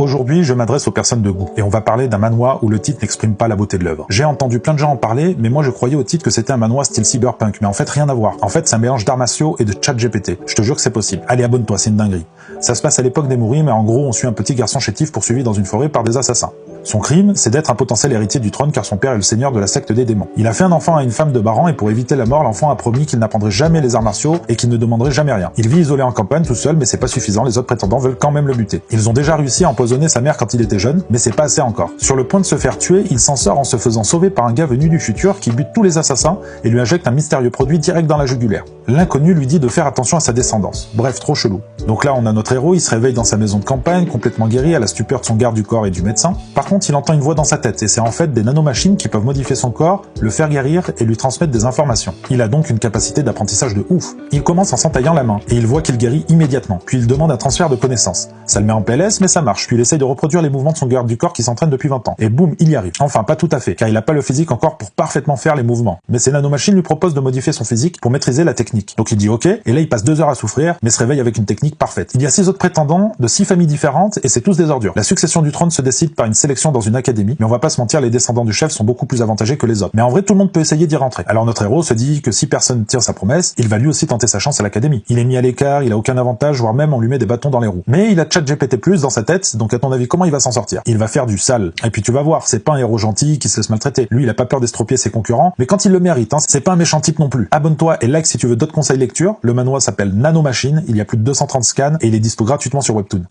Aujourd'hui, je m'adresse aux personnes de goût, et on va parler d'un manhwa où le titre n'exprime pas la beauté de l'œuvre. J'ai entendu plein de gens en parler, mais moi je croyais au titre que c'était un manhwa style cyberpunk, mais en fait rien à voir. En fait, c'est un mélange d'arts martiaux et de chat GPT. Je te jure que c'est possible. Allez, abonne-toi, c'est une dinguerie. Ça se passe à l'époque des Mouri, mais en gros, on suit un petit garçon chétif poursuivi dans une forêt par des assassins. Son crime, c'est d'être un potentiel héritier du trône car son père est le seigneur de la secte des démons. Il a fait un enfant à une femme de Baran et pour éviter la mort, l'enfant a promis qu'il n'apprendrait jamais les arts martiaux et qu'il ne demanderait jamais rien. Il vit isolé en campagne tout seul, mais c'est pas suffisant, les autres prétendants veulent quand même le buter. Ils ont déjà réussi à empoisonner sa mère quand il était jeune, mais c'est pas assez encore. Sur le point de se faire tuer, il s'en sort en se faisant sauver par un gars venu du futur qui bute tous les assassins et lui injecte un mystérieux produit direct dans la jugulaire. L'inconnu lui dit de faire attention à sa descendance. Bref, trop chelou. Donc là, on a notre héros, il se réveille dans sa maison de campagne, complètement guéri à la stupeur de son garde du corps et du médecin. Par contre, il entend une voix dans sa tête, et c'est en fait des nanomachines qui peuvent modifier son corps, le faire guérir et lui transmettre des informations. Il a donc une capacité d'apprentissage de ouf. Il commence en s'entaillant la main, et il voit qu'il guérit immédiatement, puis il demande un transfert de connaissances. Ça le met en PLS, mais ça marche, puis il essaye de reproduire les mouvements de son garde du corps qui s'entraîne depuis 20 ans. Et boum, il y arrive. Enfin, pas tout à fait, car il n'a pas le physique encore pour parfaitement faire les mouvements. Mais ces nanomachines lui proposent de modifier son physique pour maîtriser la technique. Donc il dit ok, et là il passe 2 heures à souffrir, mais se réveille avec une technique parfaite. Il y a 6 autres prétendants de 6 familles différentes, et c'est tous des ordures. La succession du trône se décide par une sélection dans une académie, mais on va pas se mentir, les descendants du chef sont beaucoup plus avantagés que les autres. Mais en vrai, tout le monde peut essayer d'y rentrer. Alors notre héros se dit que si personne tire sa promesse, il va lui aussi tenter sa chance à l'académie. Il est mis à l'écart, il a aucun avantage, voire même on lui met des bâtons dans les roues. Mais il a ChatGPT+ dans sa tête, donc à ton avis, comment il va s'en sortir? Il va faire du sale. Et puis tu vas voir, c'est pas un héros gentil qui se laisse maltraiter. Lui, il a pas peur d'estropier ses concurrents, mais quand il le mérite, c'est pas un méchant type non plus. Abonne-toi et like si tu veux d'autres conseils lecture. Le manhwa s'appelle Nanomachine, il y a plus de 230 scans et il est dispo gratuitement sur Webtoon.